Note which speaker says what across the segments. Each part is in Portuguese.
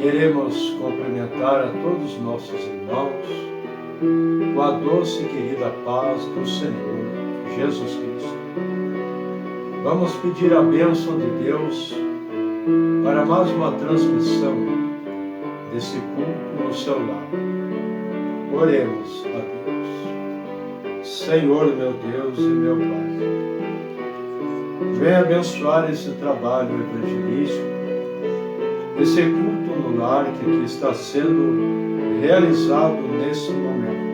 Speaker 1: Queremos cumprimentar a todos os nossos irmãos com a doce e querida paz do Senhor Jesus Cristo. Vamos pedir a bênção de Deus para mais uma transmissão desse culto no seu lar. Oremos a Deus. Senhor, meu Deus e meu Pai, venha abençoar esse trabalho evangelístico, esse culto no lar que aqui está sendo realizado nesse momento.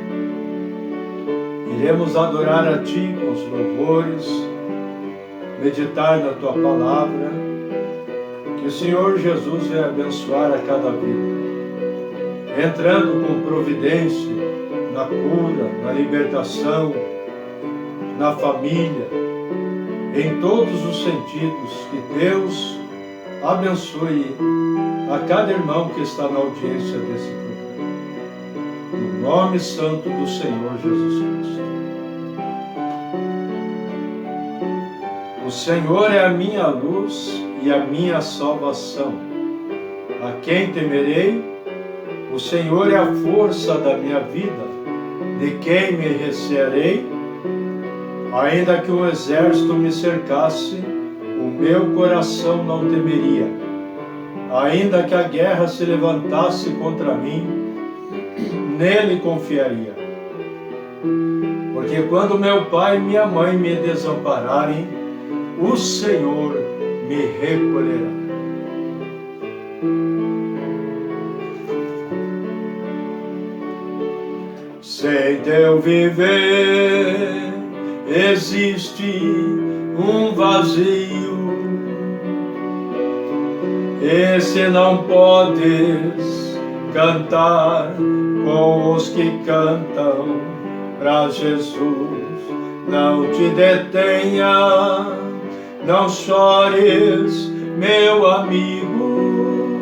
Speaker 1: Iremos adorar a Ti com os louvores, meditar na Tua palavra, que o Senhor Jesus venha abençoar a cada vida, entrando com providência na cura, na libertação, na família, em todos os sentidos. Que Deus abençoe a cada irmão que está na audiência desse programa. No nome santo do Senhor Jesus Cristo. O Senhor é a minha luz e a minha salvação. A quem temerei? O Senhor é a força da minha vida. De quem me recearei? Ainda que um exército me cercasse, o meu coração não temeria. Ainda que a guerra se levantasse contra mim, nele confiaria. Porque quando meu pai e minha mãe me desampararem, o Senhor me recolherá. Sem teu viver existe um vazio, e se não podes cantar com os que cantam pra Jesus, não te detenha, não chores, meu amigo.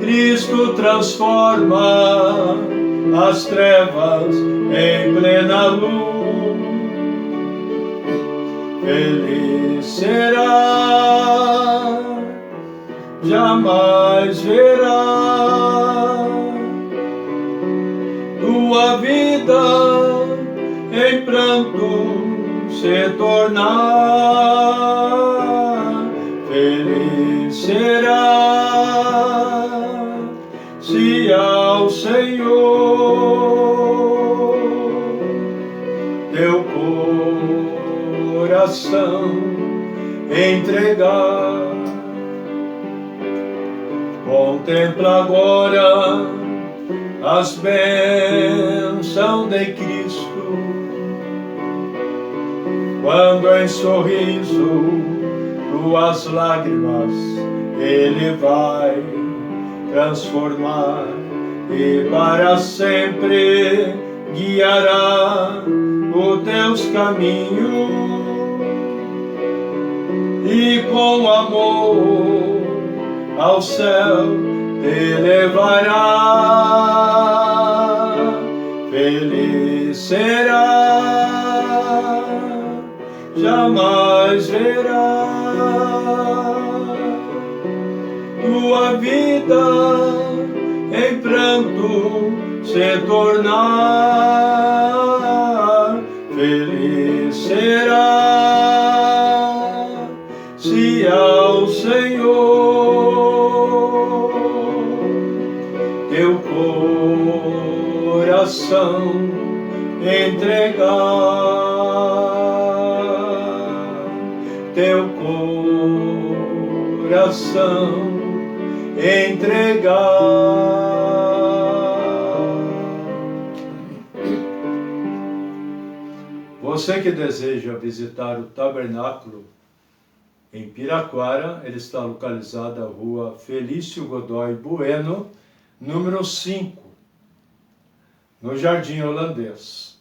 Speaker 1: Cristo transforma as trevas em plena luz. Feliz será, jamais verá tua vida em pranto se tornar. Feliz será se ao Senhor teu coração entregar. Contempla agora as bênçãos de Cristo, quando em sorriso tuas lágrimas Ele vai transformar e para sempre guiará os teus caminhos e com amor ao céu te levará. Feliz será, jamais verá tua vida em pranto se tornar. Feliz será se ao Senhor teu coração entregar, teu coração entregar. Você que deseja visitar o tabernáculo em Piraquara, ele está localizado na rua Felício Godoy Bueno, número 5. no Jardim Holandês.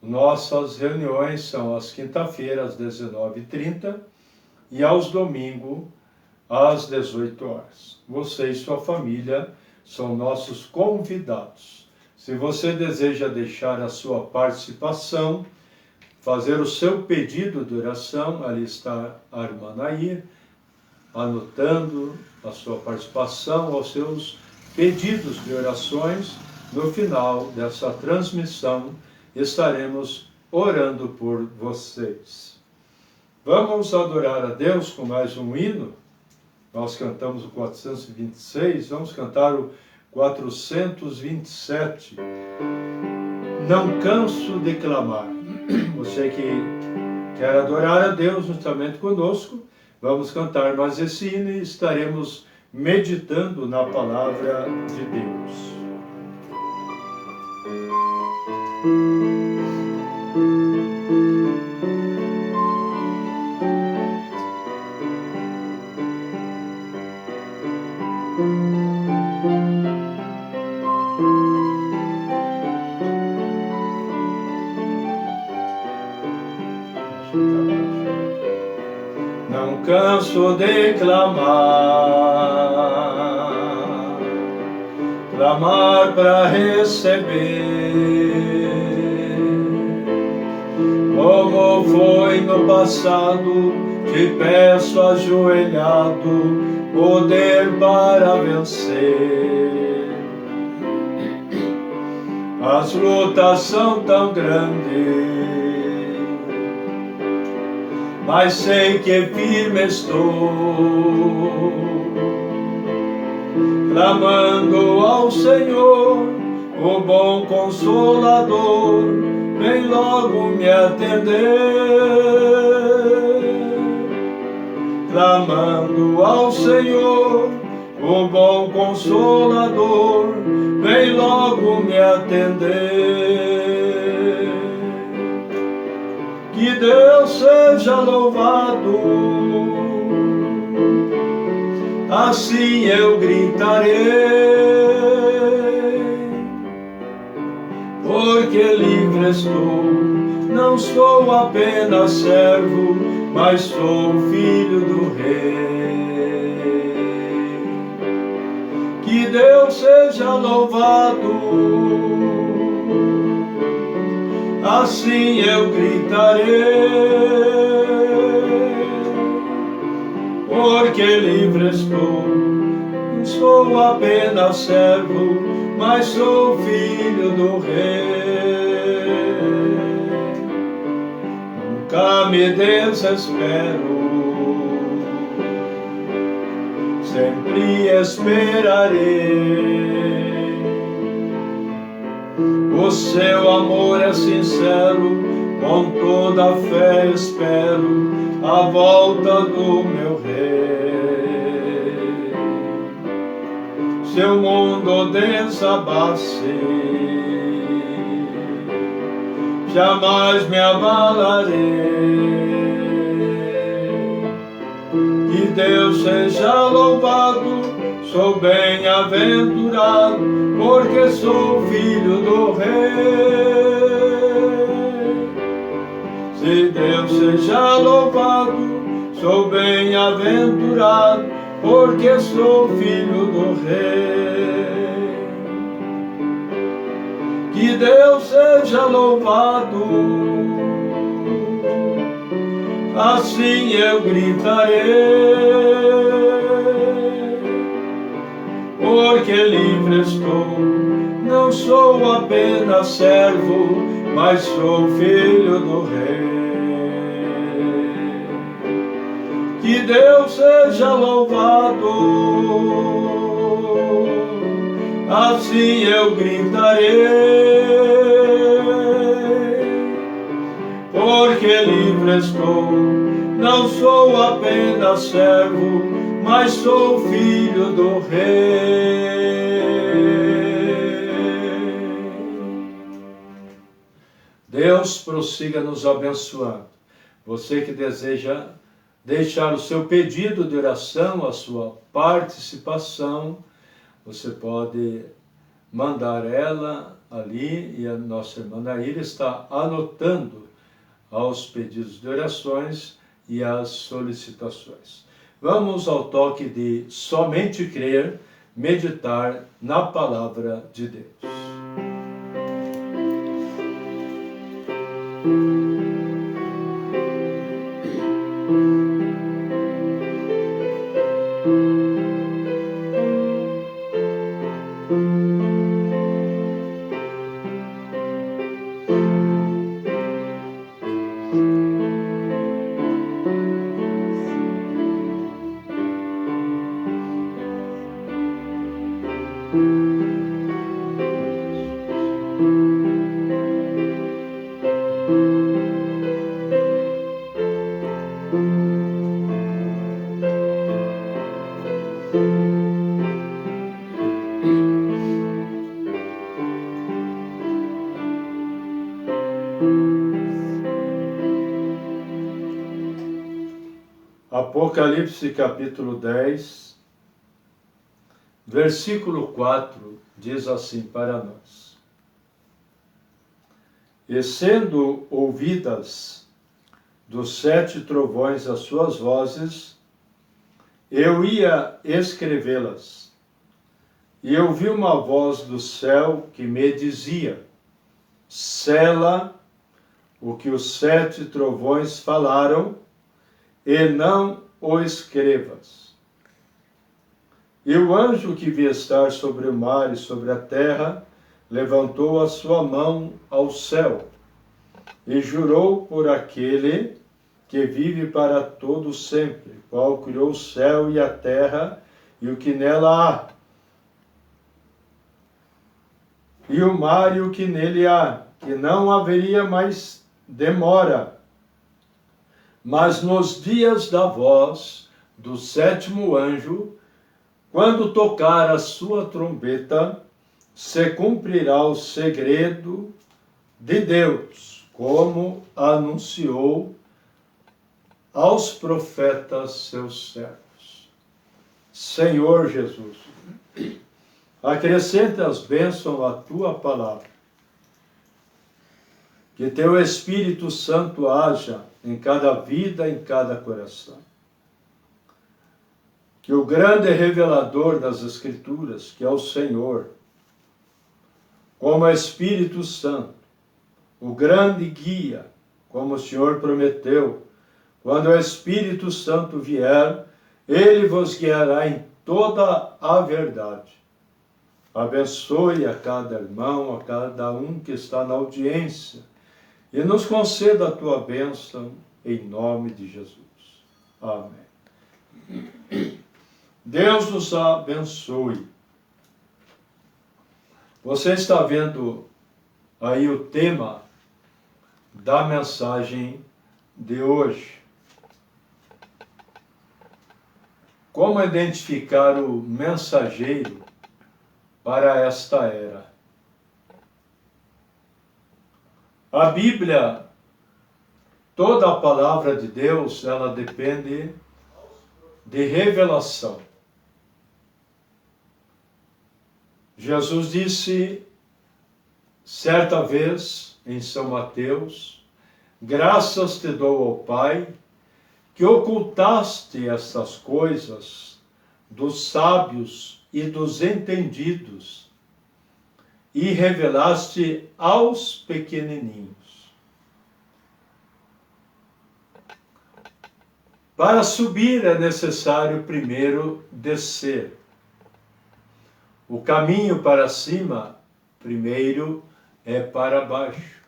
Speaker 1: Nossas reuniões são às quinta-feiras, às 19h30 e aos domingos, às 18 horas. Você e sua família são nossos convidados. Se você deseja deixar a sua participação, fazer o seu pedido de oração, ali está a irmã Nair, anotando a sua participação, os seus pedidos de orações. No final dessa transmissão, estaremos orando por vocês. Vamos adorar a Deus com mais um hino. Nós cantamos o 426, vamos cantar o 427. Não canso de clamar. Você que quer adorar a Deus juntamente conosco, vamos cantar mais esse hino e estaremos meditando na palavra de Deus. Não canso de clamar para receber, como foi no passado, te peço ajoelhado, poder para vencer. As lutas são tão grandes, mas sei que firme estou, clamando ao Senhor, o bom Consolador, vem logo me atender. Clamando ao Senhor, o bom Consolador, vem logo me atender. Que Deus seja louvado, assim eu gritarei, porque livre estou, não sou apenas servo, mas sou filho do Rei. Que Deus seja louvado, assim eu gritarei, porque livre estou, não sou apenas servo, mas sou filho do Rei. Nunca me desespero, sempre esperarei. O seu amor é sincero, com toda a fé espero a volta do meu Rei. Se o mundo desabasse, jamais me abalarei. Que Deus seja louvado, sou bem-aventurado, porque sou filho do Rei. Se Deus seja louvado, sou bem-aventurado, porque sou filho do Rei. Que Deus seja louvado, assim eu gritarei, porque livre estou, não sou apenas servo, mas sou filho do Rei. Que Deus seja louvado, assim eu gritarei, porque livre estou, não sou apenas servo, mas sou filho do Rei. Deus prossiga nos abençoando. Você que deseja deixar o seu pedido de oração, a sua participação, você pode mandar ela ali, e a nossa irmã Naíra está anotando aos pedidos de orações e às solicitações. Vamos ao toque de somente crer, meditar na palavra de Deus. Apocalipse capítulo 10, versículo 4, diz assim para nós: E sendo ouvidas dos 7 trovões as suas vozes, eu ia escrevê-las. E ouvi uma voz do céu que me dizia: sela o que os 7 trovões falaram, e não o escrevas. E o anjo que via estar sobre o mar e sobre a terra levantou a sua mão ao céu e jurou por aquele que vive para todo sempre, qual criou o céu e a terra e o que nela há, e o mar e o que nele há, que não haveria mais demora, mas nos dias da voz do 7º anjo, quando tocar a sua trombeta, se cumprirá o segredo de Deus, como anunciou aos profetas seus servos. Senhor Jesus, acrescenta as bênçãos à tua palavra. Que teu Espírito Santo haja em cada vida, em cada coração. Que o grande revelador das Escrituras, que é o Senhor, como Espírito Santo, o grande guia, como o Senhor prometeu, quando o Espírito Santo vier, ele vos guiará em toda a verdade. Abençoe a cada irmão, a cada um que está na audiência, e nos conceda a tua bênção, em nome de Jesus. Amém. Deus nos abençoe. Você está vendo aí o tema da mensagem de hoje. Como identificar o mensageiro para esta era? A Bíblia, toda a palavra de Deus, ela depende de revelação. Jesus disse, certa vez, em São Mateus, graças te dou ao Pai, que ocultaste estas coisas dos sábios e dos entendidos, e revelaste aos pequenininhos. Para subir é necessário primeiro descer. O caminho para cima, primeiro, é para baixo.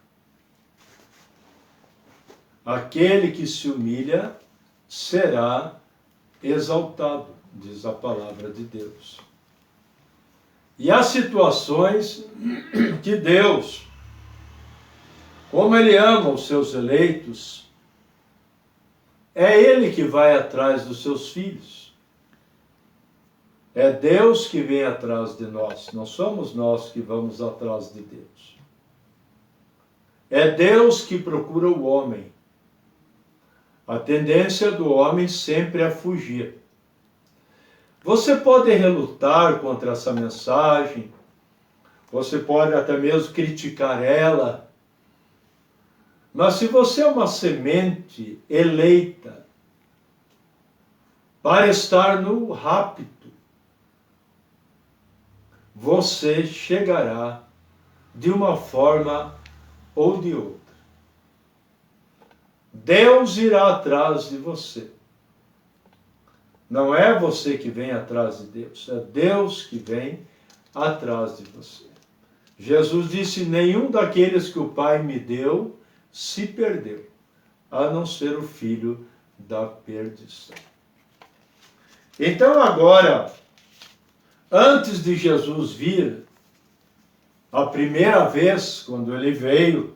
Speaker 1: Aquele que se humilha será exaltado, diz a palavra de Deus. E há situações que Deus, como Ele ama os seus eleitos, é Ele que vai atrás dos seus filhos. É Deus que vem atrás de nós, não somos nós que vamos atrás de Deus. É Deus que procura o homem. A tendência do homem sempre é fugir. Você pode relutar contra essa mensagem, você pode até mesmo criticar ela, mas se você é uma semente eleita para estar no rapto, você chegará de uma forma ou de outra. Deus irá atrás de você. Não é você que vem atrás de Deus, é Deus que vem atrás de você. Jesus disse: nenhum daqueles que o Pai me deu se perdeu, a não ser o filho da perdição. Então agora, antes de Jesus vir, a primeira vez, quando ele veio,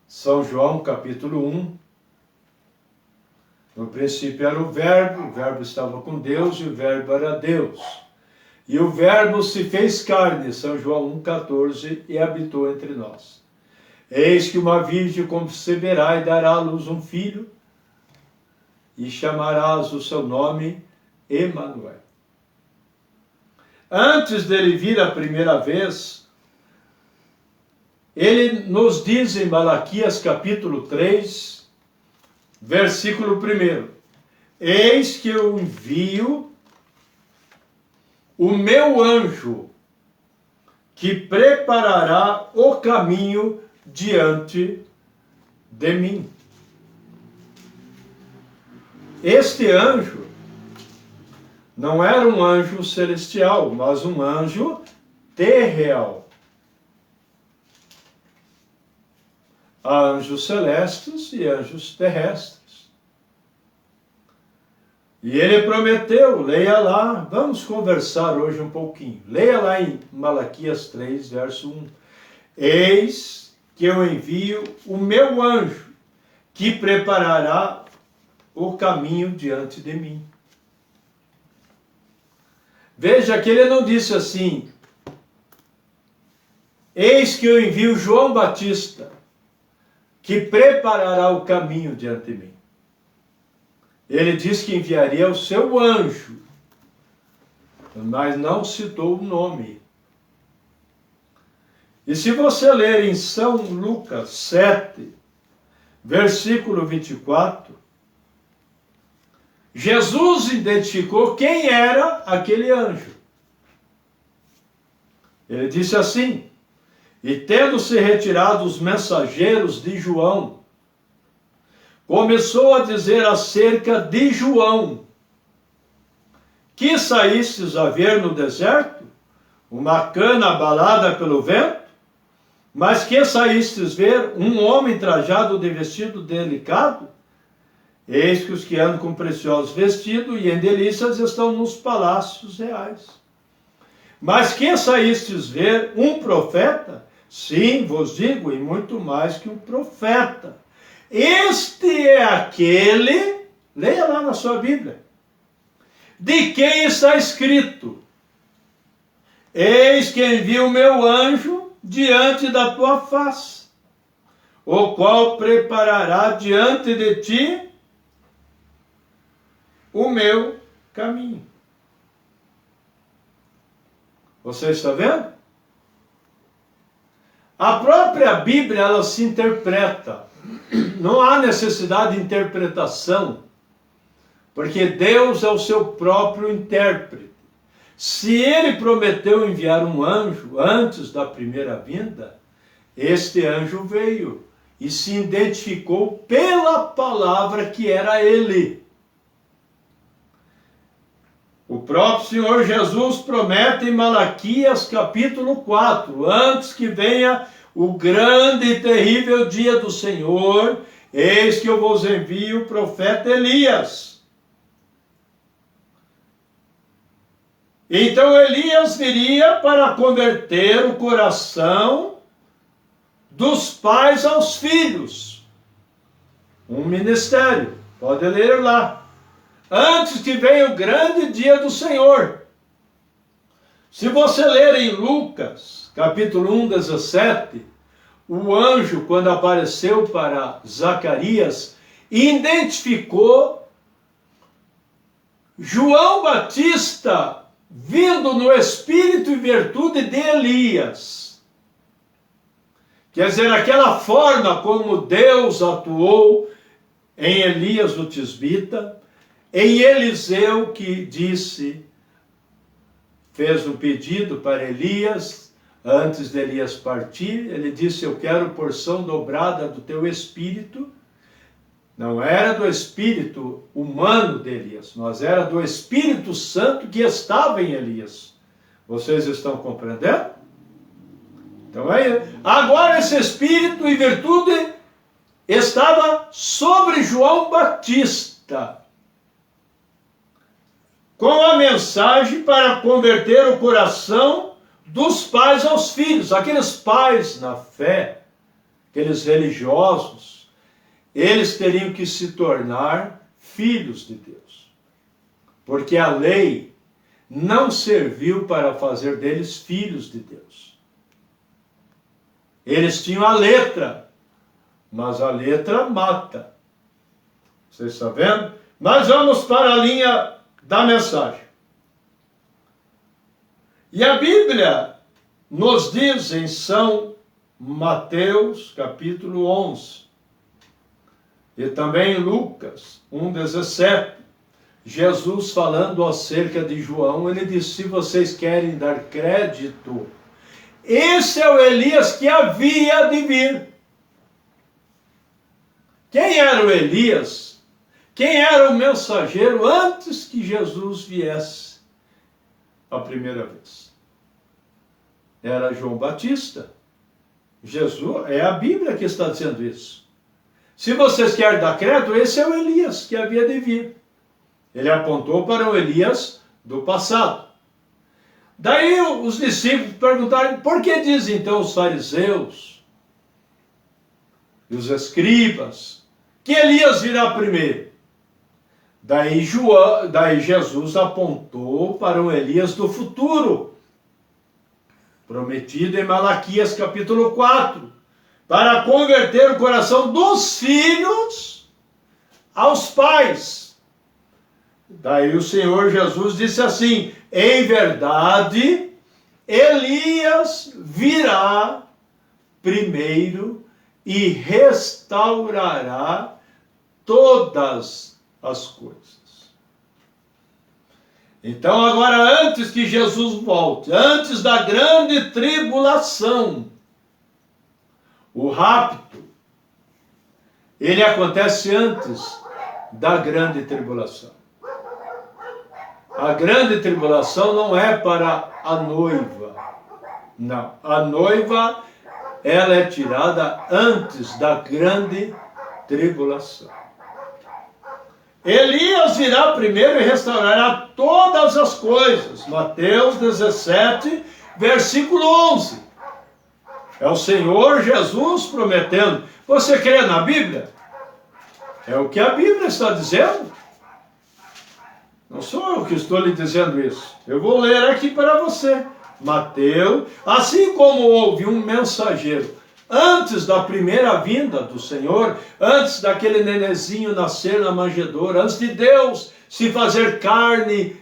Speaker 1: São João capítulo 1, no princípio era o Verbo estava com Deus e o Verbo era Deus. E o Verbo se fez carne, São João 1,14, e habitou entre nós. Eis que uma virgem conceberá e dará à luz um filho, e chamarás o seu nome Emanuel. Antes dele vir a primeira vez, ele nos diz em Malaquias capítulo 3, versículo 1: eis que eu envio o meu anjo, que preparará o caminho diante de mim. Este anjo não era um anjo celestial, mas um anjo terreal. Há anjos celestes e anjos terrestres. E ele prometeu, leia lá, vamos conversar hoje um pouquinho. Leia lá em Malaquias 3, verso 1. Eis que eu envio o meu anjo, que preparará o caminho diante de mim. Veja que ele não disse assim: eis que eu envio João Batista, que preparará o caminho diante de mim. Ele disse que enviaria o seu anjo, mas não citou o nome. E se você ler em São Lucas 7, versículo 24, Jesus identificou quem era aquele anjo. Ele disse assim: e tendo-se retirado os mensageiros de João, começou a dizer acerca de João: que saístes a ver no deserto? Uma cana abalada pelo vento? Mas que saístes ver? Um homem trajado de vestido delicado? Eis que os que andam com preciosos vestidos e em delícias estão nos palácios reais. Mas que saístes ver? Um profeta? Sim, vos digo, e muito mais que um profeta. Este é aquele, leia lá na sua Bíblia, de quem está escrito: eis que envio o meu anjo diante da tua face, o qual preparará diante de ti o meu caminho. Você está vendo? A própria Bíblia, ela se interpreta. Não há necessidade de interpretação, porque Deus é o seu próprio intérprete. Se ele prometeu enviar um anjo antes da primeira vinda, este anjo veio e se identificou pela palavra que era ele. O próprio Senhor Jesus promete em Malaquias capítulo 4, antes que venha o grande e terrível dia do Senhor, eis que eu vos envio o profeta Elias. Então Elias viria para converter o coração dos pais aos filhos. Um ministério, pode ler lá. Antes que venha o grande dia do Senhor. Se você ler em Lucas, capítulo 1, 17, o anjo, quando apareceu para Zacarias, identificou João Batista vindo no espírito e virtude de Elias. Quer dizer, aquela forma como Deus atuou em Elias o tisbita, em Eliseu que disse, fez um pedido para Elias, antes de Elias partir, ele disse, eu quero porção dobrada do teu espírito. Não era do espírito humano de Elias, mas era do Espírito Santo que estava em Elias. Vocês estão compreendendo? Então agora esse espírito e virtude estava sobre João Batista, com a mensagem para converter o coração dos pais aos filhos. Aqueles pais na fé, aqueles religiosos, eles teriam que se tornar filhos de Deus. Porque a lei não serviu para fazer deles filhos de Deus. Eles tinham a letra, mas a letra mata. Vocês estão vendo? Mas vamos para a linha da mensagem. E a Bíblia nos diz em São Mateus, capítulo 11, e também em Lucas 1,17, Jesus falando acerca de João, ele disse, se vocês querem dar crédito, esse é o Elias que havia de vir. Quem era o Elias? Quem era o mensageiro antes que Jesus viesse a primeira vez? Era João Batista. Jesus, é a Bíblia que está dizendo isso. Se vocês querem dar crédito, esse é o Elias que havia de vir. Ele apontou para o Elias do passado. Daí os discípulos perguntaram, por que dizem então os fariseus e os escribas que Elias virá primeiro? Daí Jesus apontou para o Elias do futuro, prometido em Malaquias capítulo 4, para converter o coração dos filhos aos pais. Daí o Senhor Jesus disse assim, em verdade, Elias virá primeiro e restaurará todas as coisas. Então agora, antes que Jesus volte, antes da grande tribulação, o rapto, ele acontece antes da grande tribulação. A grande tribulação não é para a noiva. Não. A noiva, ela é tirada antes da grande tribulação. Elias virá primeiro e restaurará todas as coisas. Mateus 17, versículo 11. É o Senhor Jesus prometendo. Você crê na Bíblia? É o que a Bíblia está dizendo. Não sou eu que estou lhe dizendo isso. Eu vou ler aqui para você. Mateus, assim como houve um mensageiro antes da primeira vinda do Senhor, antes daquele nenezinho nascer na manjedoura, antes de Deus se fazer carne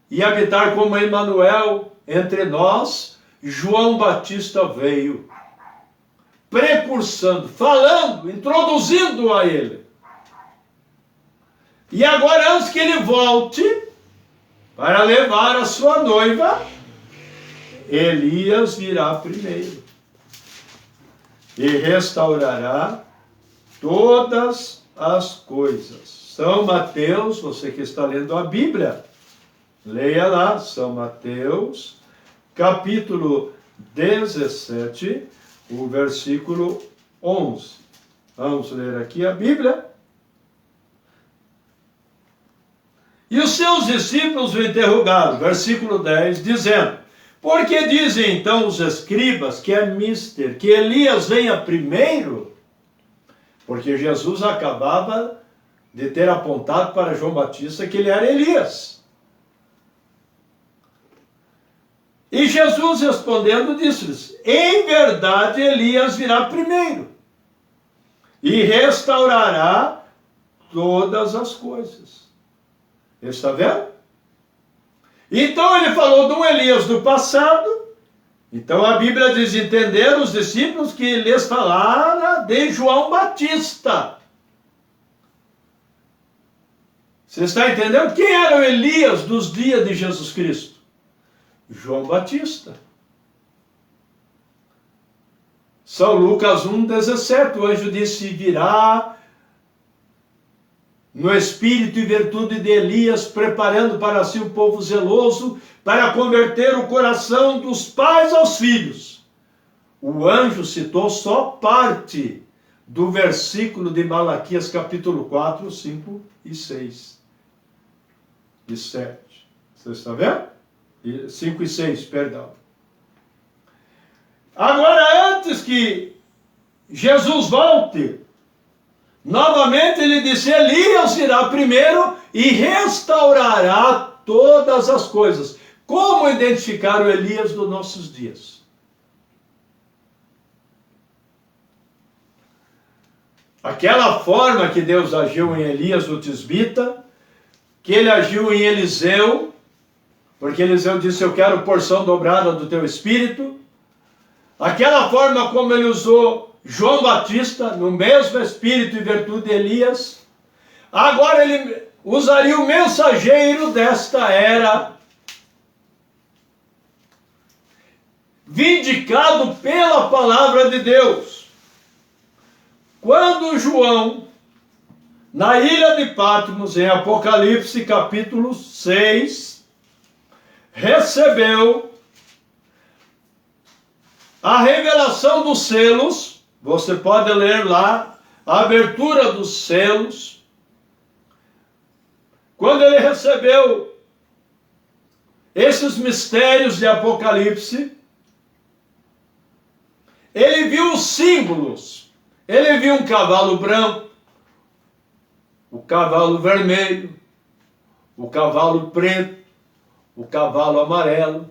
Speaker 1: e habitar como Emanuel entre nós, João Batista veio, precursando, falando, introduzindo a ele. E agora, antes que ele volte para levar a sua noiva, Elias virá primeiro e restaurará todas as coisas. São Mateus, você que está lendo a Bíblia, leia lá, São Mateus, capítulo 17, o versículo 11. Vamos ler aqui a Bíblia. E os seus discípulos o interrogaram, versículo 10, dizendo, por que dizem então os escribas que é mister, que Elias venha primeiro? Porque Jesus acabava de ter apontado para João Batista que ele era Elias. E Jesus respondendo disse-lhes, em verdade Elias virá primeiro e restaurará todas as coisas. Está vendo? Então ele falou de um Elias do passado. Então a Bíblia diz: entenderam os discípulos que lhes falara de João Batista. Você está entendendo? Quem era o Elias dos dias de Jesus Cristo? João Batista. São Lucas 1,17, o anjo disse: virá no espírito e virtude de Elias, preparando para si um povo zeloso, para converter o coração dos pais aos filhos. O anjo citou só parte do versículo de Malaquias, capítulo 4, 5 e 6. E 7. Você está vendo? 5 e 6, perdão. Agora, antes que Jesus volte, novamente ele disse: Elias irá primeiro e restaurará todas as coisas. Como identificar o Elias dos nossos dias? Aquela forma que Deus agiu em Elias o tisbita, que ele agiu em Eliseu, porque Eliseu disse: eu quero porção dobrada do teu espírito. Aquela forma como ele usou João Batista, no mesmo espírito e virtude de Elias. Agora ele usaria o mensageiro desta era, vindicado pela palavra de Deus. Quando João, na ilha de Patmos, em Apocalipse capítulo 6, recebeu a revelação dos selos, você pode ler lá a abertura dos selos. Quando ele recebeu esses mistérios de Apocalipse, ele viu os símbolos. Ele viu um cavalo branco, o cavalo vermelho, o cavalo preto, o cavalo amarelo,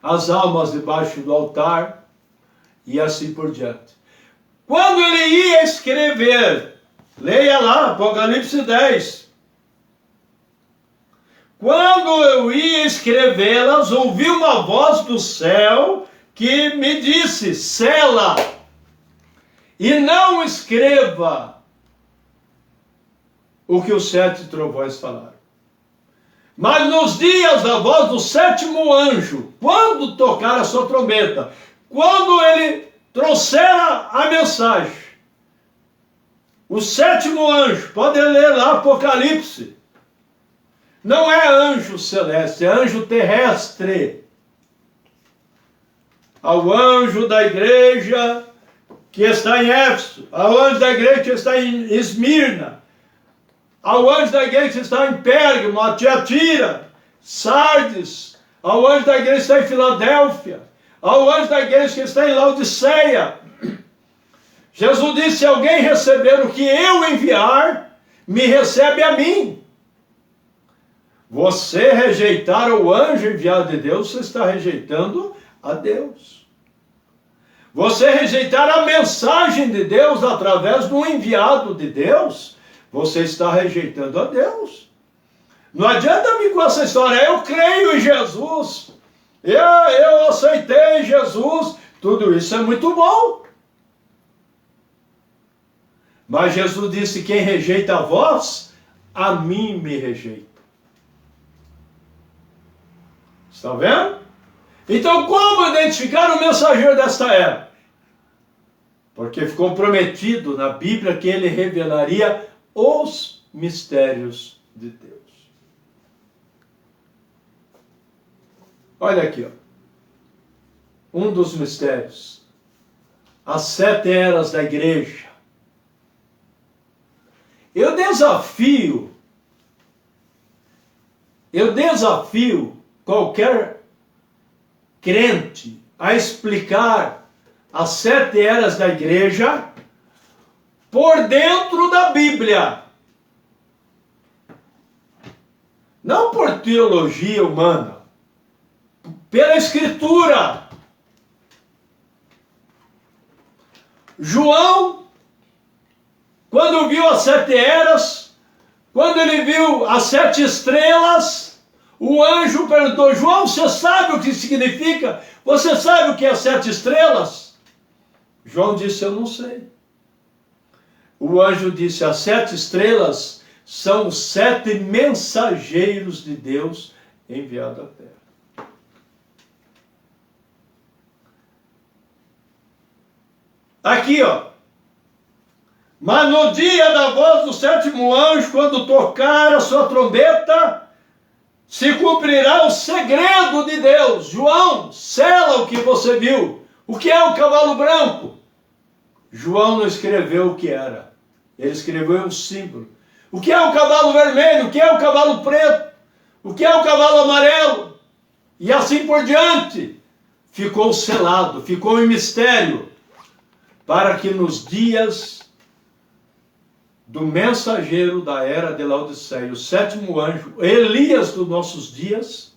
Speaker 1: as almas debaixo do altar e assim por diante. Quando ele ia escrever, leia lá, Apocalipse 10. Quando eu ia escrevê-las, ouvi uma voz do céu que me disse: sela, e não escreva o que os 7 trovões falaram. Mas nos dias da voz do 7º anjo, quando tocar a sua trombeta, quando ele trouxer a mensagem, o 7º anjo, pode ler lá Apocalipse, não é anjo celeste, é anjo terrestre. Ao anjo da igreja que está em Éfeso, ao anjo da igreja que está em Esmirna, ao anjo da igreja que está em Pérgamo, a Tiatira, Sardes, ao anjo da igreja que está em Filadélfia, ao anjo da igreja que está em Laodiceia. Jesus disse: se alguém receber o que eu enviar, me recebe a mim. Você rejeitar o anjo enviado de Deus, você está rejeitando a Deus. Você rejeitar a mensagem de Deus através do enviado de Deus, você está rejeitando a Deus. Não adianta vir com essa história: eu creio em Jesus, eu aceitei Jesus. Tudo isso é muito bom. Mas Jesus disse: quem rejeita a vós, a mim me rejeita. Está vendo? Então, como identificar o mensageiro desta era? Porque ficou prometido na Bíblia que ele revelaria os mistérios de Deus. Olha aqui, ó. Um dos mistérios. As 7 eras da igreja. Eu desafio qualquer crente a explicar as 7 eras da igreja por dentro da Bíblia. Não por teologia humana, pela Escritura. João, quando viu as 7 eras, quando ele viu as 7 estrelas, o anjo perguntou: João, você sabe o que significa? Você sabe o que é 7 estrelas? João disse: eu não sei. O anjo disse: as 7 estrelas são os 7 mensageiros de Deus enviados à terra. Aqui, ó. Mas no dia da voz do 7º anjo, quando tocar a sua trombeta, se cumprirá o segredo de Deus. João, sela o que você viu. O que é o cavalo branco? João não escreveu o que era. Ele escreveu um símbolo. O que é o cavalo vermelho? O que é o cavalo preto? O que é o cavalo amarelo? E assim por diante. Ficou selado, ficou em mistério, para que nos dias do mensageiro da era de Laodiceia, o 7º anjo, Elias dos nossos dias,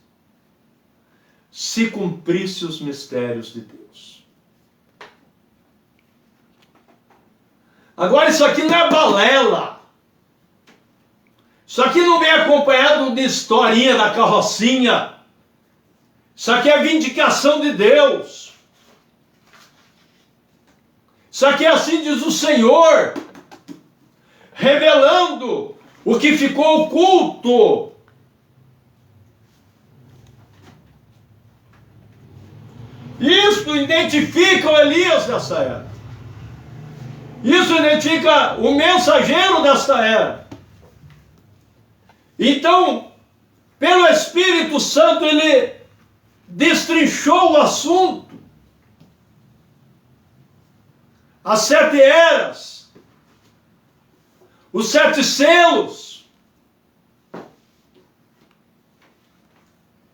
Speaker 1: se cumprisse os mistérios de Deus. Agora, isso aqui não é balela. Isso aqui não vem acompanhado de historinha da carrocinha. Isso aqui é vindicação de Deus. Isso aqui é assim diz o Senhor, revelando o que ficou oculto. Isto identifica o Elias dessa era. Isso identifica o mensageiro desta era. Então, pelo Espírito Santo, ele destrinchou o assunto. As 7 eras, os 7 selos.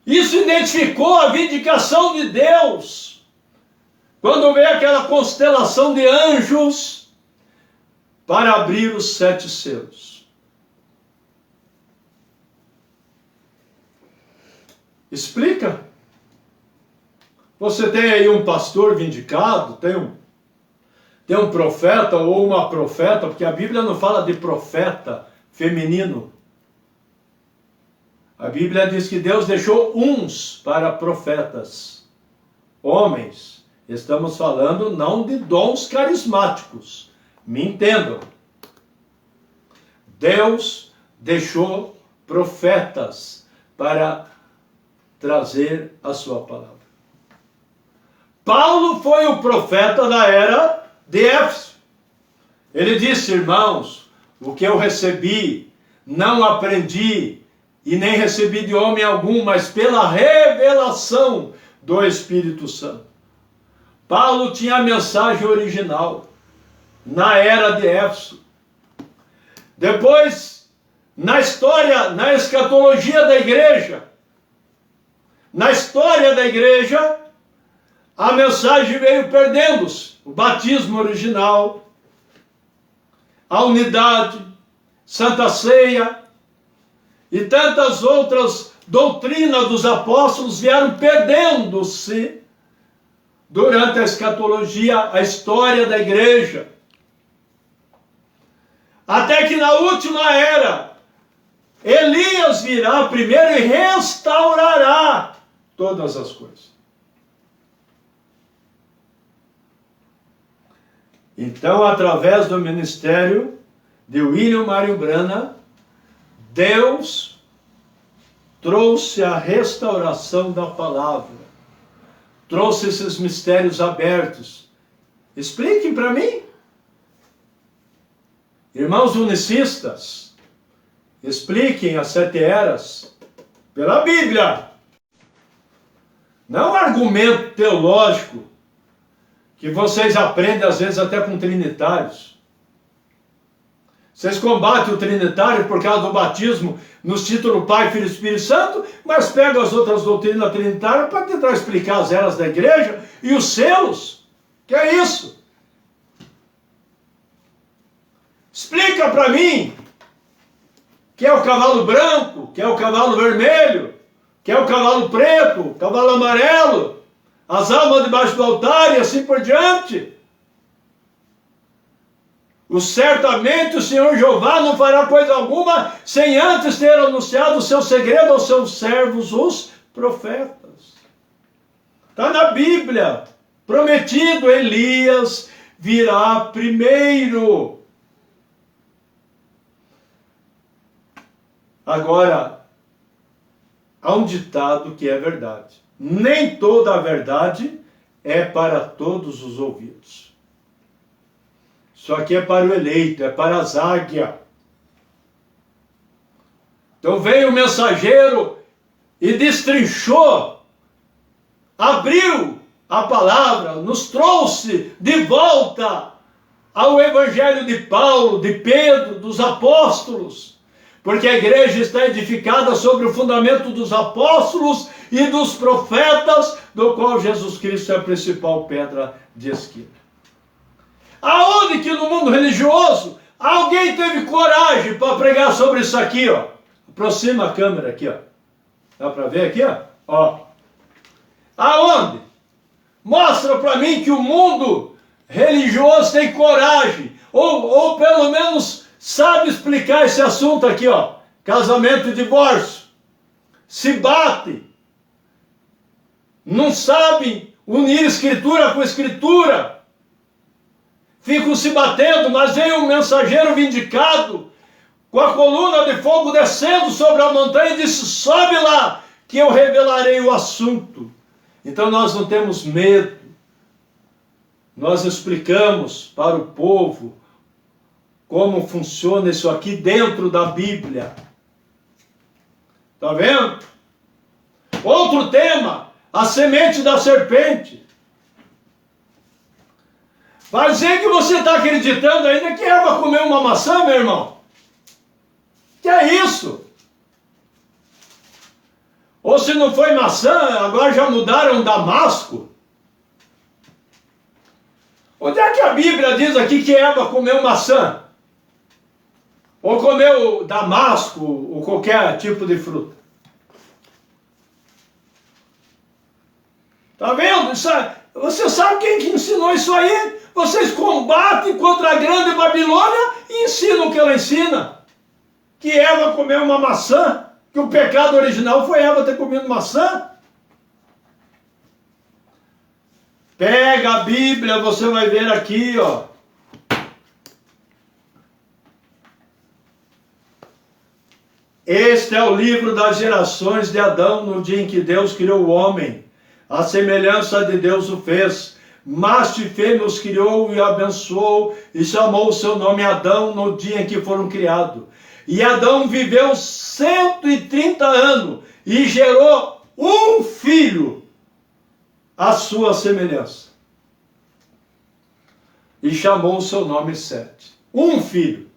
Speaker 1: Isso identificou a vindicação de Deus. Quando veio aquela constelação de anjos para abrir os 7 selos. Explica. Você tem aí um pastor vindicado, tem um profeta ou uma profeta, porque a Bíblia não fala de profeta feminino. A Bíblia diz que Deus deixou uns para profetas, homens. Estamos falando não de dons carismáticos, me entendam. Deus deixou profetas para trazer a sua palavra. Paulo foi o profeta da era de Éfeso. Ele disse: irmãos, o que eu recebi, não aprendi e nem recebi de homem algum, mas pela revelação do Espírito Santo. Paulo tinha a mensagem original na era de Éfeso. Depois, na história, na escatologia da igreja, na história da igreja, a mensagem veio perdendo-se. O batismo original, a unidade, Santa Ceia e tantas outras doutrinas dos apóstolos vieram perdendo-se durante a escatologia, a história da igreja. Até que na última era, Elias virá primeiro e restaurará todas as coisas. Então, através do ministério de William Marion Branham, Deus trouxe a restauração da palavra, trouxe esses mistérios abertos. Expliquem para mim. Irmãos unicistas, expliquem as 7 eras pela Bíblia. Não argumento teológico que vocês aprendem às vezes até com trinitários. Vocês combatem o trinitário por causa do batismo nos títulos Pai, Filho e Espírito Santo, mas pegam as outras doutrinas trinitárias para tentar explicar as eras da igreja e os selos. Que é isso? Explica para mim que é o cavalo branco, que é o cavalo vermelho, que é o cavalo preto, cavalo amarelo, as almas debaixo do altar e assim por diante. Certamente o Senhor Jeová não fará coisa alguma sem antes ter anunciado o seu segredo aos seus servos, os profetas. Está na Bíblia, prometido, Elias virá primeiro. Agora, há um ditado que é verdade. Nem toda a verdade é para todos os ouvidos. Isso aqui é para o eleito, é para as águias. Então veio o mensageiro e destrinchou, abriu a palavra, nos trouxe de volta ao Evangelho de Paulo, de Pedro, dos apóstolos, porque a igreja está edificada sobre o fundamento dos apóstolos e dos profetas, do qual Jesus Cristo é a principal pedra de esquina. Aonde que no mundo religioso alguém teve coragem para pregar sobre isso aqui, ó? Aproxima a câmera aqui, ó. Dá para ver aqui, ó? Ó. Aonde? Mostra para mim que o mundo religioso tem coragem, ou pelo menos sabe explicar esse assunto aqui, ó. Casamento e divórcio. Se bate. Não sabem unir escritura com escritura. Ficam se batendo, mas veio um mensageiro vindicado, com a coluna de fogo descendo sobre a montanha, e disse: sobe lá, que eu revelarei o assunto. Então nós não temos medo. Nós explicamos para o povo como funciona isso aqui dentro da Bíblia. Está vendo? Outro tema, a semente da serpente. Vai dizer que você está acreditando ainda que Eva comeu uma maçã, meu irmão? Que é isso? Ou se não foi maçã, agora já mudaram Damasco? Onde é que a Bíblia diz aqui que Eva comeu maçã? Ou comeu Damasco, ou qualquer tipo de fruta? Está vendo? Você sabe quem que ensinou isso aí? Vocês combatem contra a grande Babilônia e ensinam o que ela ensina. Que Eva comeu uma maçã, que o pecado original foi Eva ter comido maçã. Pega a Bíblia, você vai ver aqui, ó. Este é o livro das gerações de Adão no dia em que Deus criou o homem. A semelhança de Deus o fez. Macho e fêmea os criou e abençoou e chamou o seu nome Adão no dia em que foram criados. E Adão viveu 130 anos e gerou um filho à sua semelhança. E chamou o seu nome Sete. Um filho.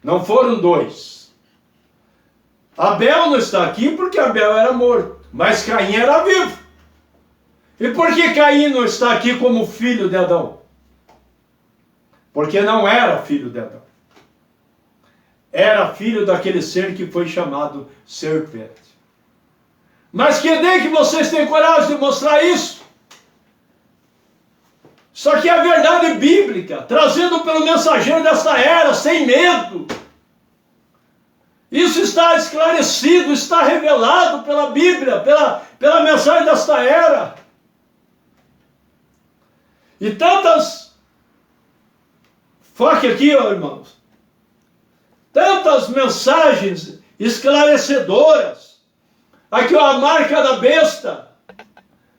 Speaker 1: Não foram dois. Abel não está aqui porque Abel era morto, mas Caim era vivo. E por que Caim não está aqui como filho de Adão? Porque não era filho de Adão. Era filho daquele ser que foi chamado serpente. Mas que nem que vocês têm coragem de mostrar isso? Isso aqui é a verdade bíblica, trazendo pelo mensageiro desta era, sem medo. Isso está esclarecido, está revelado pela Bíblia, pela mensagem desta era. E tantas, foque aqui, ó, irmãos, tantas mensagens esclarecedoras. Aqui, ó, a marca da besta.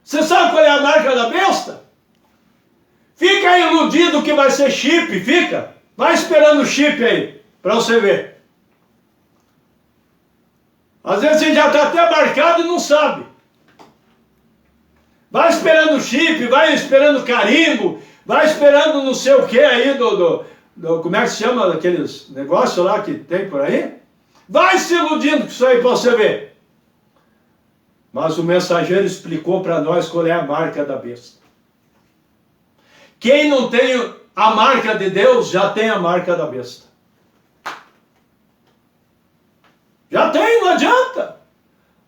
Speaker 1: Você sabe qual é a marca da besta? Fica iludido que vai ser chip, fica. Vai esperando o chip aí, para você ver. Às vezes você já está até marcado e não sabe. Vai esperando chip, vai esperando carimbo, vai esperando não sei o que aí como é que se chama aqueles negócios lá que tem por aí? Vai se iludindo com isso aí para você ver. Mas o mensageiro explicou para nós qual é a marca da besta. Quem não tem a marca de Deus, já tem a marca da besta. Já tem, não adianta.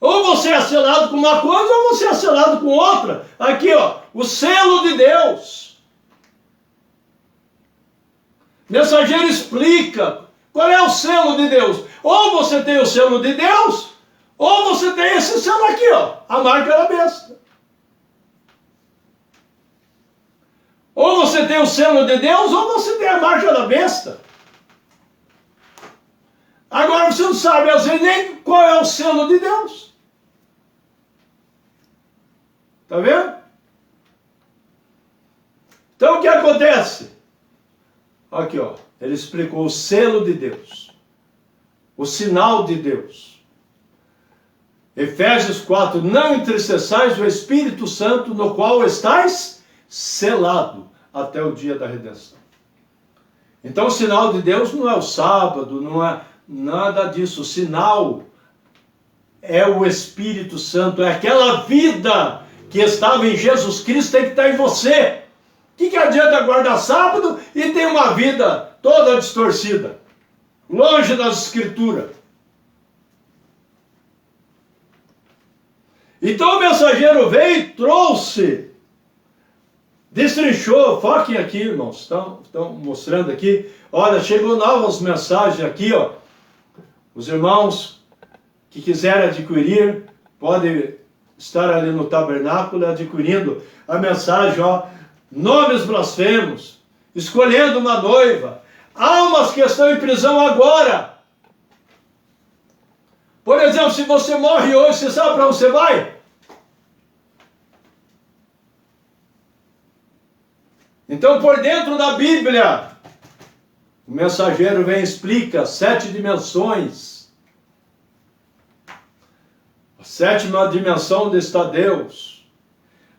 Speaker 1: Ou você é selado com uma coisa, ou você é selado com outra. Aqui, ó, o selo de Deus. mensageiro explica qual é o selo de Deus. Ou você tem o selo de Deus, ou você tem esse selo aqui, ó, a marca da besta. Ou você tem o selo de Deus, ou você tem a marca da besta. Agora você não sabe, às vezes, nem qual é o selo de Deus. Está vendo? Então o que acontece? Aqui, ó, ele explicou o selo de Deus, o sinal de Deus. Efésios 4, não entristeçais o Espírito Santo, no qual estáis selado até o dia da redenção. Então o sinal de Deus não é o sábado, não é nada disso. O sinal é o Espírito Santo, é aquela vida que estava em Jesus Cristo, tem que estar em você. O que adianta guardar sábado e ter uma vida toda distorcida, longe das Escrituras? Então o mensageiro veio e trouxe, destrinchou. Foquem aqui, irmãos, estão mostrando aqui. Olha, chegou novas mensagens aqui, ó. Os irmãos que quiserem adquirir, podem estar ali no tabernáculo adquirindo a mensagem, ó. Nomes blasfemos, escolhendo uma noiva, almas que estão em prisão agora. Por exemplo, se você morre hoje, você sabe para onde você vai? Então, por dentro da Bíblia, o mensageiro vem e explica 7 dimensões. A 7ª dimensão onde está Deus.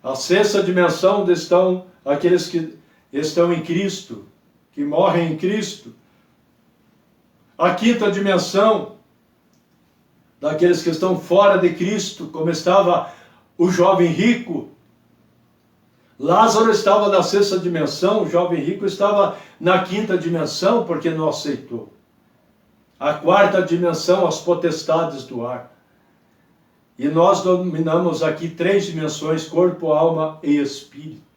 Speaker 1: A 6ª dimensão onde estão aqueles que estão em Cristo, que morrem em Cristo. A 5ª dimensão daqueles que estão fora de Cristo, como estava o jovem rico. Lázaro estava na 6ª dimensão, o jovem rico estava na 5ª dimensão, porque não aceitou. A 4ª dimensão, as potestades do ar. E nós dominamos aqui 3 dimensões, corpo, alma e espírito.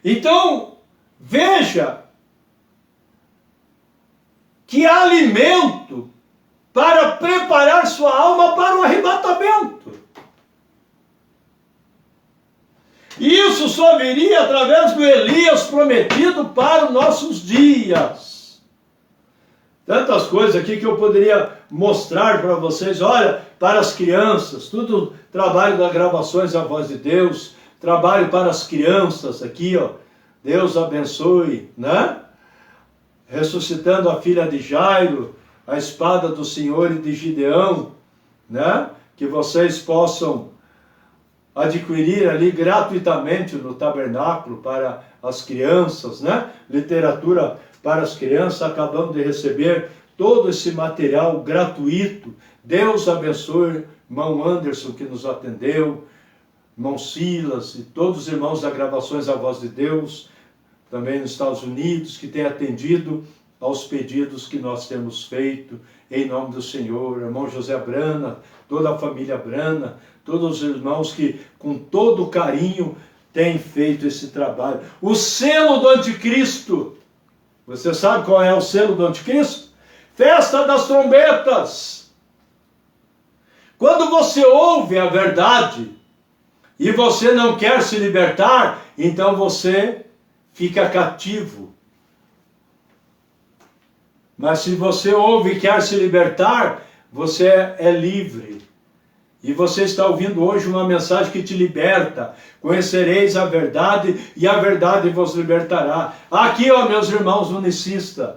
Speaker 1: Então, veja que há alimento para preparar sua alma para o arrebatamento. Isso só viria através do Elias prometido para os nossos dias. Tantas coisas aqui que eu poderia mostrar para vocês. Olha, para as crianças, tudo trabalho das gravações da Voz de Deus, trabalho para as crianças aqui, ó. Deus abençoe, né? Ressuscitando a filha de Jairo, a espada do Senhor e de Gideão, né? Que vocês possam adquirir ali gratuitamente no tabernáculo para as crianças, né? Literatura para as crianças, acabamos de receber todo esse material gratuito. Deus abençoe irmão Anderson que nos atendeu, irmão Silas e todos os irmãos da Gravações da Voz de Deus, também nos Estados Unidos, que tem atendido aos pedidos que nós temos feito, em nome do Senhor, irmão José Brana, toda a família Brana, todos os irmãos que com todo carinho têm feito esse trabalho. O selo do anticristo, você sabe qual é o selo do anticristo? Festa das trombetas. Quando você ouve a verdade e você não quer se libertar, então você fica cativo. Mas se você ouve e quer se libertar, você é livre. E você está ouvindo hoje uma mensagem que te liberta. Conhecereis a verdade e a verdade vos libertará. Aqui, ó, meus irmãos unicistas,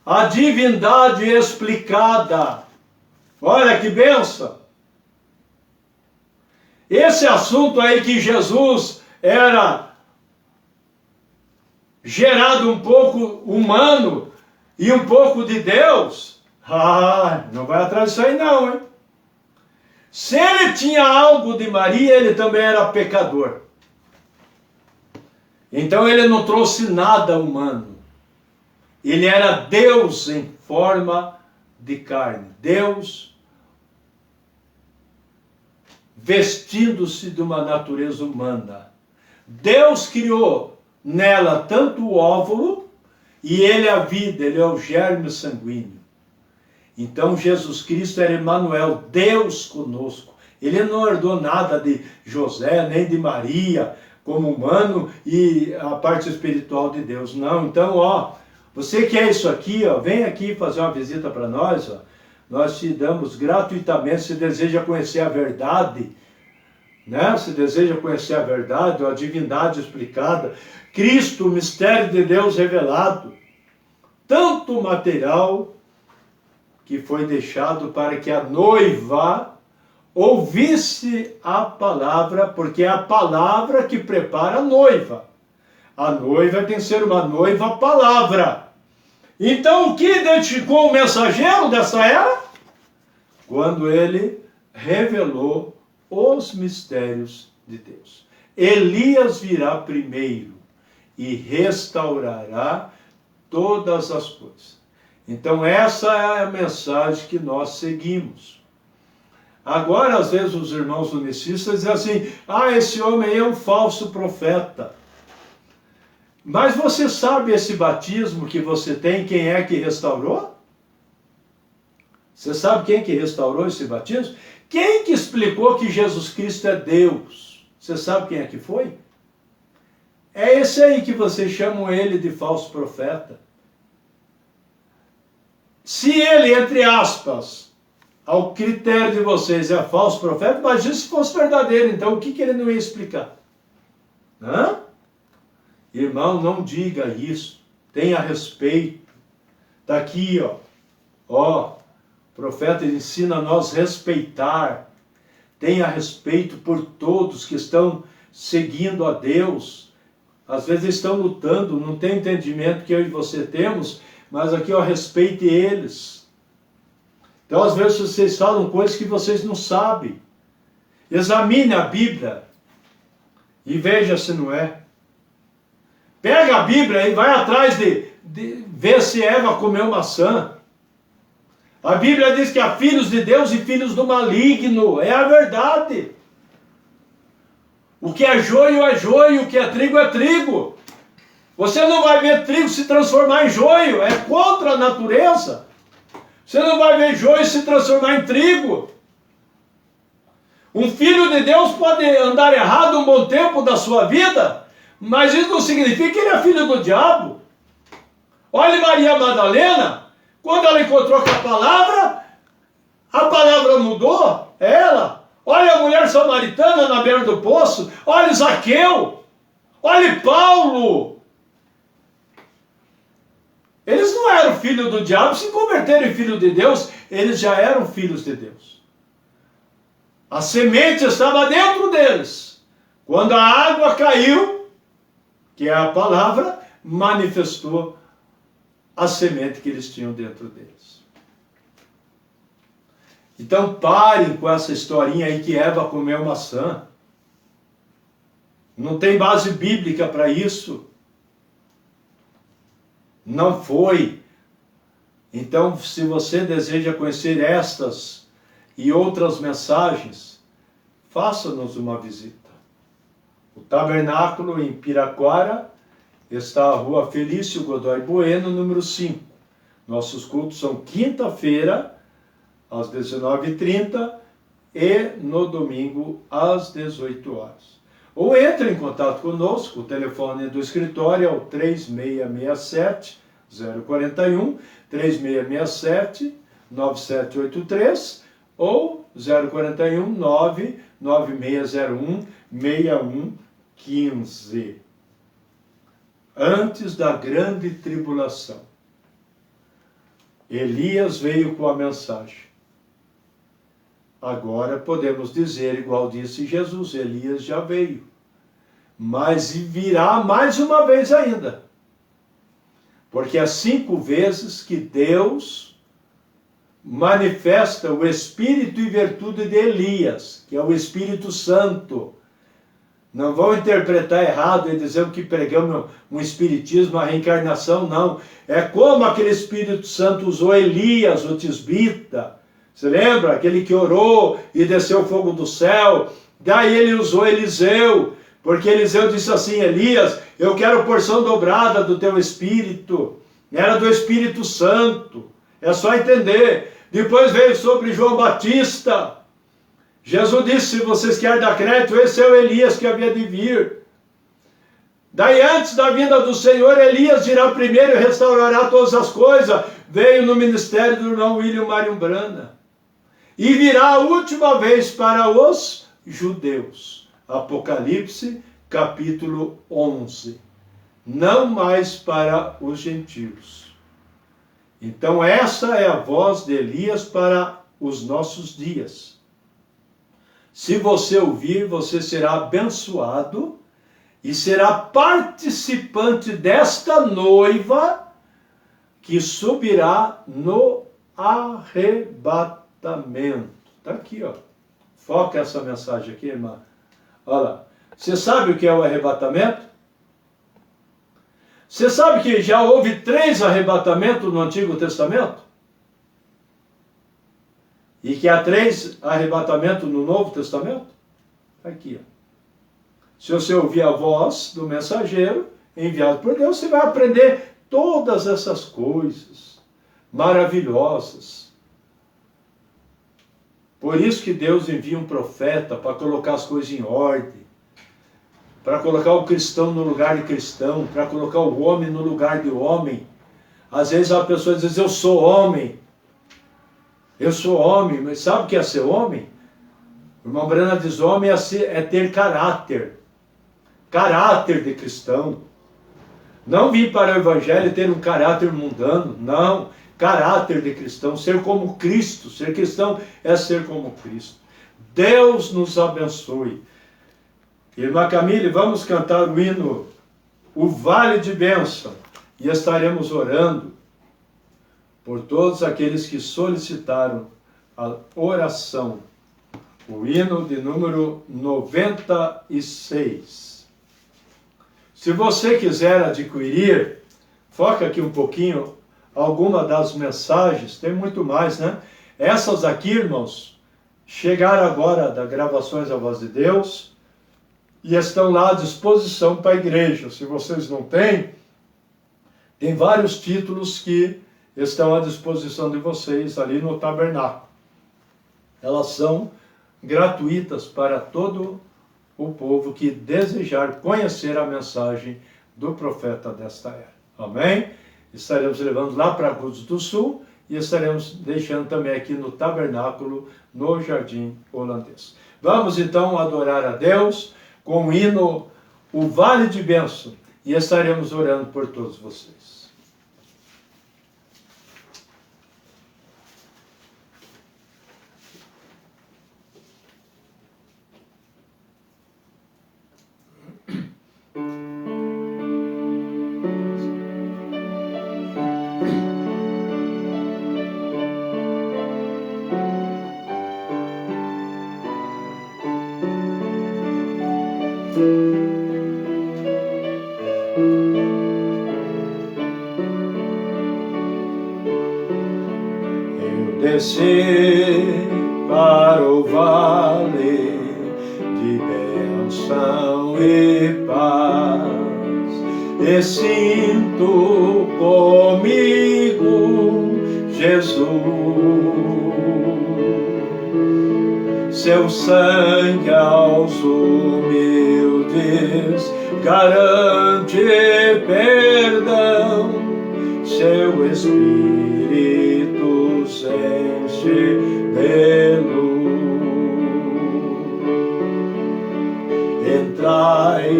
Speaker 1: a divindade explicada. Olha que bênção. Esse assunto aí que Jesus era gerado um pouco humano e um pouco de Deus, não vai atrás disso aí não, hein? Se ele tinha algo de Maria, ele também era pecador. Então ele não trouxe nada humano. Ele era Deus em forma de carne. Deus vestindo-se de uma natureza humana. Deus criou nela tanto o óvulo E ele é a vida, ele é o germe sanguíneo. Então Jesus Cristo era Emmanuel, Deus conosco. Ele não herdou nada de José, nem de Maria, como humano, e a parte espiritual de Deus. Não, então, ó, você quer isso aqui, ó, vem aqui fazer uma visita para nós, ó. Nós te damos gratuitamente, se deseja conhecer a verdade, né? Se deseja conhecer a verdade, a divindade explicada, Cristo, o mistério de Deus revelado, tanto material que foi deixado para que a noiva ouvisse a palavra, porque é a palavra que prepara a noiva. A noiva tem que ser uma noiva palavra. Então o que identificou o mensageiro dessa era? Quando ele revelou os mistérios de Deus. Elias virá primeiro e restaurará todas as coisas. Então essa é a mensagem que nós seguimos. Agora, às vezes, os irmãos unicistas dizem assim, esse homem é um falso profeta. Mas você sabe esse batismo que você tem, quem é que restaurou? Você sabe quem que restaurou esse batismo? Quem que explicou que Jesus Cristo é Deus? Você sabe quem é que foi? É esse aí que vocês chamam ele de falso profeta. Se ele, entre aspas, ao critério de vocês é falso profeta, imagina se fosse verdadeiro, então o que ele não ia explicar? Hã? Irmão, não diga isso, tenha respeito. Está aqui, ó, o profeta ensina a nós respeitar, tenha respeito por todos que estão seguindo a Deus. Às vezes estão lutando, não tem entendimento que eu e você temos, mas aqui, respeite eles. Então, às vezes, vocês falam coisas que vocês não sabem. Examine a Bíblia e veja se não é. Pega a Bíblia e vai atrás de ver se Eva comeu maçã. A Bíblia diz que há filhos de Deus e filhos do maligno. É a verdade. O que é joio, o que é trigo. Você não vai ver trigo se transformar em joio, é contra a natureza. Você não vai ver joio se transformar em trigo. Um filho de Deus pode andar errado um bom tempo da sua vida, mas isso não significa que ele é filho do diabo. Olha Maria Madalena, quando ela encontrou com a palavra mudou, ela. Olha a mulher samaritana na beira do poço, olha Zaqueu, olha Paulo. Eles não eram filhos do diabo, se converteram em filhos de Deus, eles já eram filhos de Deus. A semente estava dentro deles. Quando a água caiu, que é a palavra, manifestou a semente que eles tinham dentro deles. Então parem com essa historinha aí que Eva comeu maçã. Não tem base bíblica para isso. Não foi. Então, se você deseja conhecer estas e outras mensagens, faça-nos uma visita. O tabernáculo em Piraquara está à Rua Felício Godoy Bueno, número 5. Nossos cultos são quinta-feira, às 19h30 e no domingo, às 18 horas. Ou entre em contato conosco, o telefone do escritório é o 3667-041, 3667-9783 ou 041-99601-6115. Antes da grande tribulação, Elias veio com a mensagem. Agora podemos dizer, igual disse Jesus, Elias já veio. Mas virá mais uma vez ainda. Porque há 5 vezes que Deus manifesta o espírito e virtude de Elias, que é o Espírito Santo. Não vão interpretar errado e dizer que pregamos um espiritismo, a reencarnação, não. É como aquele Espírito Santo usou Elias, o tisbita. Você lembra? Aquele que orou e desceu o fogo do céu. Daí ele usou Eliseu, porque Eliseu disse assim, Elias, eu quero porção dobrada do teu espírito. era do Espírito Santo. É só entender. Depois veio sobre João Batista. Jesus disse, se vocês querem dar crédito, esse é o Elias que havia de vir. Daí antes da vinda do Senhor, Elias virá primeiro e restaurará todas as coisas. Veio no ministério do irmão William Marion Branham. E virá a última vez para os judeus. Apocalipse, capítulo 11. Não mais para os gentios. Então essa é a voz de Elias para os nossos dias. Se você ouvir, você será abençoado e será participante desta noiva que subirá no arrebatamento. Está aqui, ó. Foca essa mensagem aqui, irmã. Olha lá. Você sabe o que é o arrebatamento? Você sabe que já houve 3 arrebatamentos no Antigo Testamento? E que há 3 arrebatamentos no Novo Testamento? Aqui, ó. Se você ouvir a voz do mensageiro enviado por Deus, você vai aprender todas essas coisas maravilhosas. Por isso que Deus envia um profeta para colocar as coisas em ordem, para colocar o cristão no lugar de cristão, para colocar o homem no lugar de homem. Às vezes a pessoa diz, eu sou homem, mas sabe o que é ser homem? O irmão Branham diz, homem é ter caráter de cristão. Não vir para o evangelho ter um caráter mundano, não, caráter de cristão, ser como Cristo. Ser cristão é ser como Cristo. Deus nos abençoe. Irmã Camille, vamos cantar o hino O Vale de Bênção e estaremos orando por todos aqueles que solicitaram a oração. O hino de número 96. Se você quiser adquirir, foca aqui um pouquinho, alguma das mensagens, tem muito mais, né? Essas aqui, irmãos, chegaram agora das gravações da Voz de Deus, e estão lá à disposição para a igreja. Se vocês não têm, tem vários títulos que estão à disposição de vocês ali no tabernáculo. Elas são gratuitas para todo o povo que desejar conhecer a mensagem do profeta desta era. Amém? Estaremos levando lá para Agudos do Sul e estaremos deixando também aqui no tabernáculo, no Jardim Holandês. Vamos então adorar a Deus com o hino O Vale de Bênção, e estaremos orando por todos vocês. Descer para o vale de bênção e paz, e sinto comigo Jesus, seu sangue aos humildes garante perdão, seu Espírito enche de luz. Entrai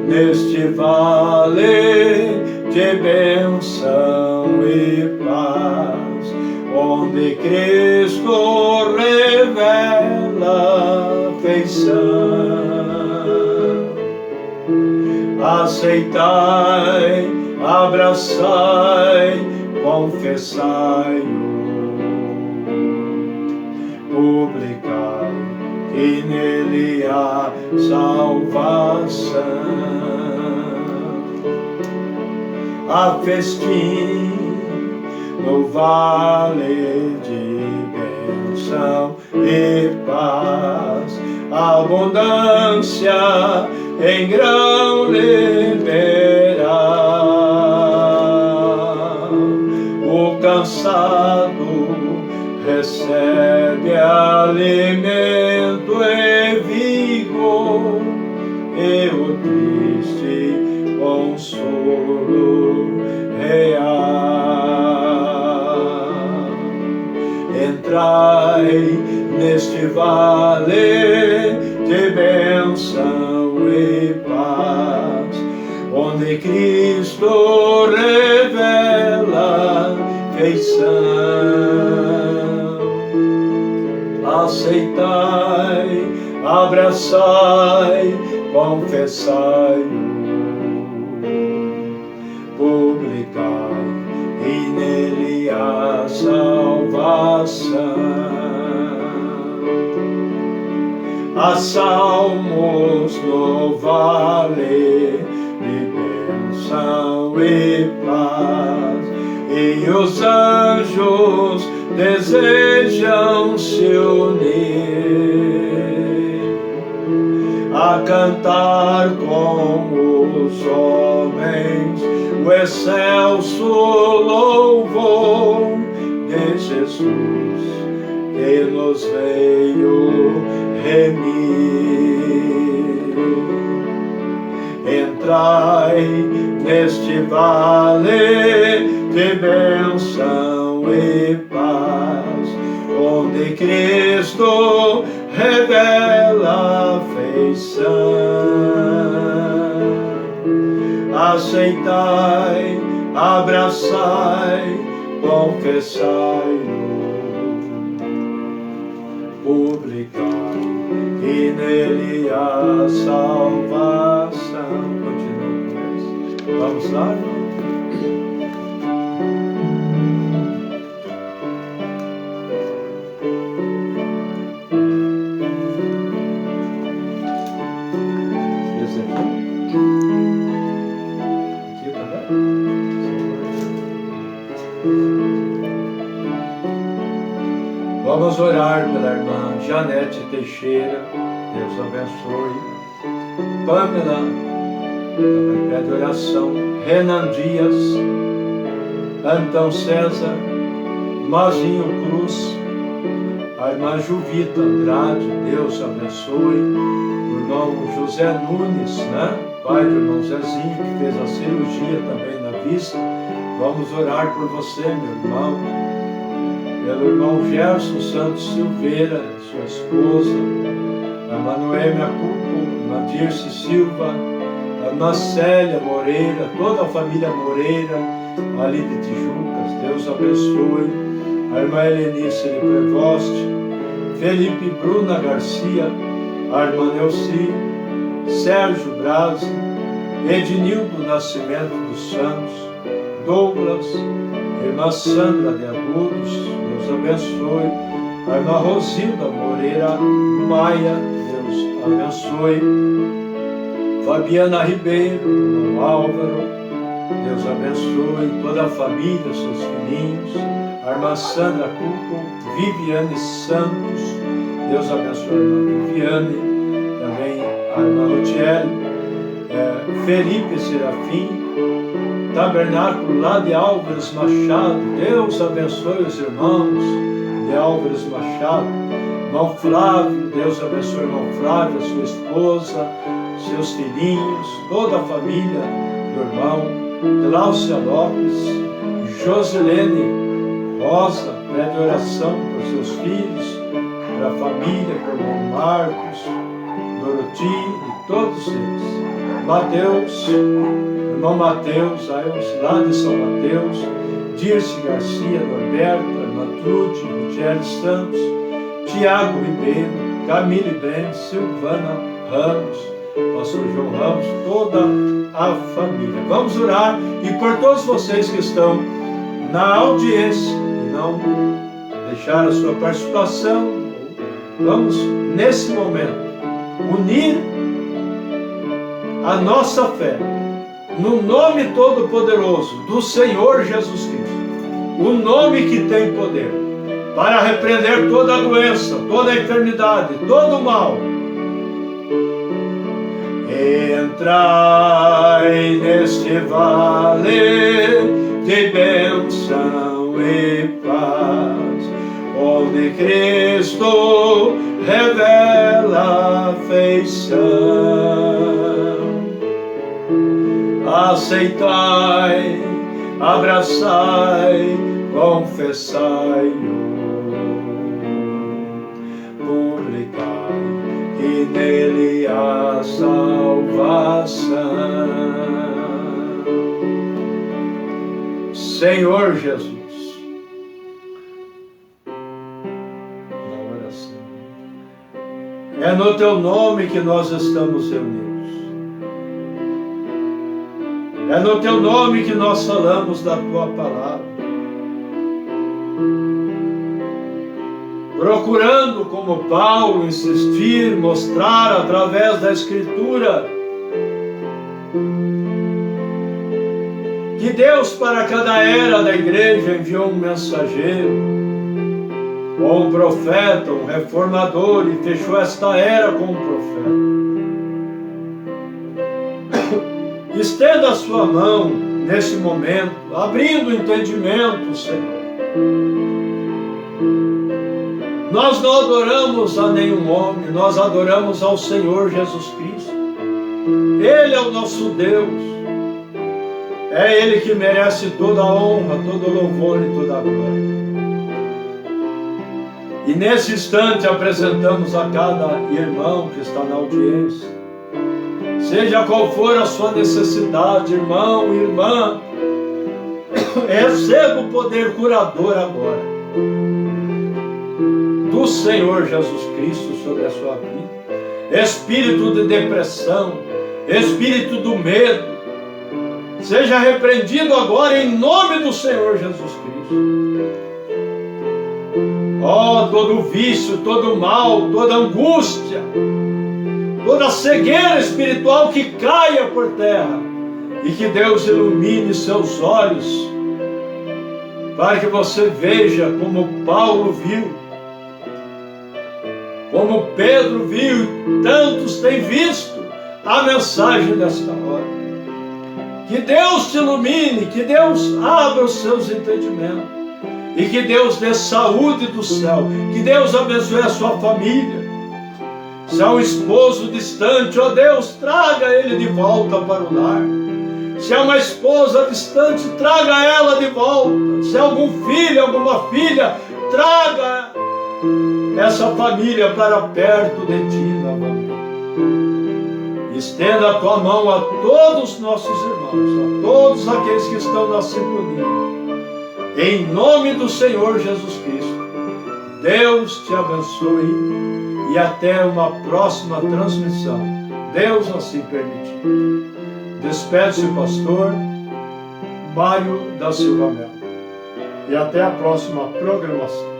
Speaker 1: neste vale de bênção e paz, onde Cristo revela afeição. Aceitai, abraçai, confessai-o, publicai que nele há salvação. Há festim no vale de bênção e paz, abundância em grão liberar. recebe alimento e vigor, e o triste consolo real. Entrai neste vale de bênção e paz, onde Cristo revela feição. Aceitai, abraçai, confessai-o, publicai e nele a salvação. Há salmos no vale de bênção e paz, e os anjos desejam se unir a cantar com os homens o excelso louvor de Jesus, que nos veio remir. Entrai neste vale de bênção e paz, onde Cristo revela feição. Aceitai, abraçai, confessai-o, publicai e nele a salvação. Continua com isso. Vamos lá? Vamos orar pela irmã Janete Teixeira, Deus abençoe. Pamela, também pede oração. Renan Dias, Antão César, Mazinho Cruz, a irmã Juvita Andrade, Deus abençoe. O irmão José Nunes, né? Pai do irmão Zezinho, que fez a cirurgia também na vista. Vamos orar por você, meu irmão. Pelo irmão Gerson Santos Silveira, sua esposa, a irmã Noêmia Cuco, a irmã Dirce Silva, a irmã Célia Moreira, toda a família Moreira, ali de Tijucas, Deus abençoe. A irmã Helenice de Prevost, Felipe Bruna Garcia, a irmã Neuci, Sérgio Braza, Ednildo Nascimento dos Santos, Douglas, irmã Sandra de Agudos, Deus abençoe. A irmã Rosilda Moreira Maia, Deus abençoe. Fabiana Ribeiro, irmão Álvaro, Deus abençoe. Toda a família, seus filhinhos. A irmã Sandra Cuco, Viviane Santos, Deus abençoe a irmã Viviane. Também a irmã Lutiele, Felipe Serafim, Tabernáculo lá de Álvares Machado, Deus abençoe os irmãos de Álvares Machado. Irmão Flávio, Deus abençoe o irmão Flávio, a sua esposa, seus filhinhos, toda a família do irmão. Gláucia Lopes, Josilene Rosa, pede oração para seus filhos, para a família, para o irmão Marcos, Doroti e todos eles. Mateus, irmão Mateus, lá de São Mateus, Dirce Garcia, Norberto, irmã Trude, Rogério Santos, Tiago Ribeiro, Camille Brent, Silvana Ramos, pastor João Ramos, toda a família. Vamos orar e por todos vocês que estão na audiência e não deixaram a sua participação, vamos nesse momento unir a nossa fé no nome todo-poderoso do Senhor Jesus Cristo, o nome que tem poder para repreender toda a doença, toda a enfermidade, todo o mal. Entrai neste vale de bênção e paz, onde Cristo revela afeição. Aceitai, abraçai, confessai-o, publicai que nele há salvação. Senhor Jesus, na oração, é no teu nome que nós estamos reunidos. É no teu nome que nós falamos da tua palavra, procurando, como Paulo, insistir, mostrar através da Escritura que Deus, para cada era da igreja, enviou um mensageiro, ou um profeta, um reformador, e fechou esta era com um profeta. Estenda a sua mão nesse momento, abrindo o entendimento, Senhor. Nós não adoramos a nenhum homem, nós adoramos ao Senhor Jesus Cristo. Ele é o nosso Deus. É Ele que merece toda a honra, todo o louvor e toda a glória. E nesse instante apresentamos a cada irmão que está na audiência, seja qual for a sua necessidade, irmão, irmã, receba o poder curador agora do Senhor Jesus Cristo sobre a sua vida. Espírito de depressão, espírito do medo, seja repreendido agora em nome do Senhor Jesus Cristo. Ó, todo vício, todo mal, toda angústia, toda cegueira espiritual que caia por terra, e que Deus ilumine seus olhos, para que você veja como Paulo viu, como Pedro viu, e tantos têm visto a mensagem desta hora. Que Deus te ilumine, que Deus abra os seus entendimentos, e que Deus dê saúde do céu, que Deus abençoe a sua família. Se é um esposo distante, ó Deus, traga ele de volta para o lar. Se é uma esposa distante, traga ela de volta. Se é algum filho, alguma filha, traga essa família para perto de ti novamente. Estenda a tua mão a todos os nossos irmãos, a todos aqueles que estão na sintonia. Em nome do Senhor Jesus Cristo, Deus te abençoe e até uma próxima transmissão, Deus assim permitir. Despede-se o pastor Mário da Silva Melo. E até a próxima programação.